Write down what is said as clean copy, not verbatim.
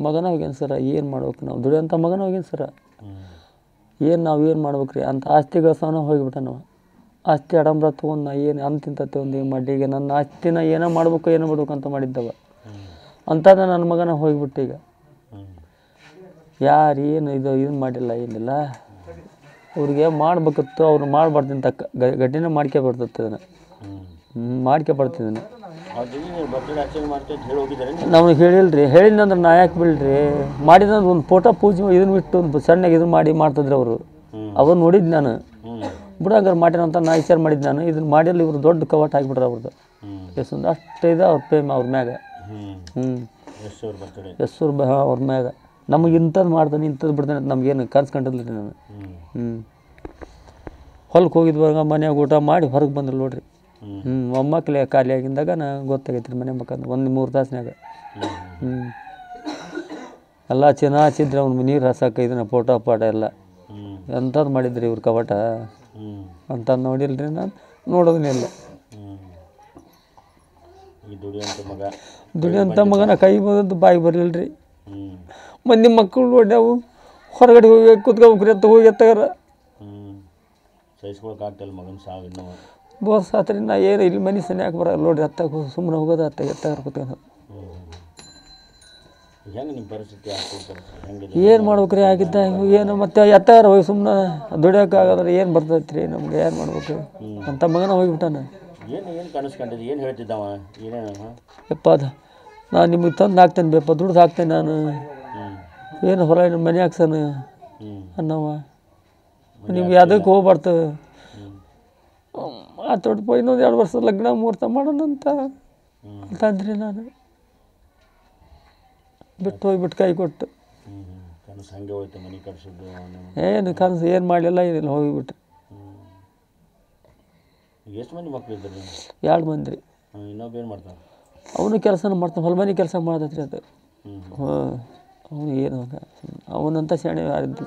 ಮಗನ ಹೋಗ್ಯಾನ ಸರ, ಏನು ಮಾಡ್ಬೇಕು ನಾವು ದುಡಿಯೋಂಥ ಮಗನ ಹೋಗ್ಯಾನ ಸರ. ನಾವು ಏನು ಮಾಡ್ಬೇಕು ರೀ ಅಂತ ಆಸ್ತಿ ಗಳಿಸೋನ ಹೋಗಿಬಿಟ್ಟ ನಾವು. ಆಸ್ತಿ ಆಡಂಬರ ತೊಗೊಂಡು ನಾ ಏನು ಅಂತಿಂತ ತೊಗೊಂಡು ಏನು ಮಾಡಿ ಈಗ ನನ್ನ ಆಸ್ತಿನ ಏನೋ ಮಾಡ್ಬೇಕು ಏನೋ ಬಿಡ್ಬೇಕು ಅಂತ ಮಾಡಿದ್ದವ ಅಂಥದ್ದು ನನ್ನ ಮಗನ ಹೋಗಿಬಿಟ್ಟು ಈಗ ಯಾರು ಏನು ಇದನ್ನು ಮಾಡಿಲ್ಲ ಏನಿಲ್ಲ. ಅವ್ರಿಗೆ ಮಾಡ್ಬೇಕಿತ್ತು, ಅವ್ರು ಮಾಡಬಾರ್ದಂತ ಗಡ್ಡಿನ ಮಾಡ್ಕೊಬಾರ್ದಿತ್ತು ಇದನ್ನು. ಮಾಡ್ಕೊಬಾರ್ತಿದ್ದಾನೆ ನಮ್ಗೆ ಹೇಳಿಲ್ಲ ರೀ. ಹೇಳಿದ್ನಂದ್ರೆ ನಾ ಯಾಕೆ ಬೀಳ್ರಿ, ಮಾಡಿದಂದ್ರೆ ಒಂದು ಫೋಟೋ ಪೂಜೆ ಇದನ್ನು ಬಿಟ್ಟು ಒಂದು ಸಣ್ಣಗೆ ಇದನ್ನು ಮಾಡಿದ್ರು ಅವರು. ಅವ್ರು ನೋಡಿದ್ದು ನಾನು ಬಿಡಂಗಾರೆ ಮಾಡಿರಂತ ನಾ ವಿಚಾರ ಮಾಡಿದ್ದು ನಾನು. ಇದನ್ನು ಮಾಡಿಲ್ಲ, ಇವರು ದೊಡ್ಡ ಕವಾಟ ಆಗಿಬಿಟ್ರೆ ಅವ್ರದ್ದು. ಎಷ್ಟು ಅಷ್ಟು ಇದೆ ಅವ್ರ ಪ್ರೇಮ ಅವ್ರ ಮ್ಯಾಗ. ಎಸ್ಸೂರು ಅವ್ರ ಮ್ಯಾಗ ನಮಗೆ ಇಂಥದ್ದು ಮಾಡ್ತಾನೆ ಇಂಥದ್ದು ಬಿಡ್ತಾನೆ ಅಂತ ನಮಗೇನು ಕನ್ಸ್ಕೊಂಡಿಲ್ಲ ರೀ ನಾನು. ಹೊಲಕ್ಕೆ ಹೋಗಿದ್ವಾಗ ಮನ್ಯಾಗ ಊಟ ಮಾಡಿ ಹೊರಗೆ ಬಂದ್ರೆ ನೋಡ್ರಿ. ಮೊಮ್ಮಕ್ಳೆ ಖಾಲಿ ಆಗಿದ್ದಾಗ ನಾ ಗೊತ್ತಾಗೈತೆ ರೀ ಮನೆ ಮಕ್ಕಂದು 1-3 ತಾಸಿನಾಗ. ಎಲ್ಲ ಚೆನ್ನಾಚಿದ್ರೆ ಅವ್ನು ನೀರು ಹಸಕ್ಕೆ ಇದನ್ನ ಫೋಟೋ ಪಾಟ ಎಲ್ಲ ಎಂಥದ್ದು ಮಾಡಿದ್ರಿ ಇವ್ರು ಕವಾಟ ಅಂತ ನೋಡಿಲ್ರಿ. ನಾನು ನೋಡೋದನ್ನೆಲ್ಲ ದುಡಿಯೋಂಥ ಮಗನ ಕೈ ಬಂದದ್ದು ಬಾಯಿ ಬರಲಿಲ್ಲ ರೀ. ಮಂದಿ ಮಕ್ಕಳು ನೋಡ್ಯಾವು ಹೊರಗಡೆ ಹೋಗಿ ಕುತ್ಕೋಬೇಕ್ರಿ ಅಂತ ಹೋಗಿ ಎತ್ತಾರ ಬೋಸ್ ಆತ್ರಿ. ನಾ ಏನು ಇಲ್ಲಿ ಮನೆ ಸನಿಯಾಕೆ ಬರಲ್ಲ ನೋಡ್ರಿ, ಹತ್ತಾಗ ಸುಮ್ಮನೆ ಹೋಗೋದು ಹತ್ತಾಗ ಎತ್ತಾಗ ಕುತ್ಕೊಂಡು ಏನು ಮಾಡ್ಬೇಕ್ರಿ ಆಗಿದ್ದ ಏನು ಮತ್ತೆ ಎತ್ತಾರ ಹೋಗಿ ಸುಮ್ಮನೆ ದುಡಿಯೋಕ್ಕಾಗದ್ರೆ ಏನು ಬರ್ತೈತೆ ರೀ ನಮ್ಗೆ, ಏನು ಮಾಡ್ಬೇಕು ಅಂತ ಮಗನ ಹೋಗಿಬಿಟ್ಟಾನ. ಯಪ್ಪ ಅದು ನಾನು ನಿಮಗೆ ತಂದು ಹಾಕ್ತೇನೆ ಬೇಪ, ದುಡ್ದು ಹಾಕ್ತೇನೆ ನಾನು, ಏನು ಹೊರ ನಮ್ಮ ಮನೆ ಹಾಕ್ಸಾನ ಅನ್ನವ, ನಿಮ್ಗೆ ಅದಕ್ಕೆ ಹೋಗ್ಬಾರ್ದು ಮಾತಾಡ್ಪ ಇನ್ನೊಂದು 2 ವರ್ಷ ಲಗ್ನ ಮುಹೂರ್ತ ಮಾಡೋಣ ಅಂತಂದ್ರಿ. ನಾನು ಬಿಟ್ಟು ಹೋಗ್ಬಿಟ್ಟು ಕೈ ಕೊಟ್ಟು ಏನು ಕನಸು ಏನು ಮಾಡಲಿಲ್ಲ ಏನಿಲ್ಲ ಹೋಗಿಬಿಟ್ರಿ. 2 ಮಂದಿ ರೀ. ಅವನು ಕೆಲಸನ ಮಾಡ್ತಾನೆ, ಹೊಲ ಮನೆ ಕೆಲಸ ಮಾಡ್ತೈತ್ರಿ ಅದು. ಅವನು ಏನು ಅವನಂತ ಶಾಣೆ ಯಾರಿದ್ದು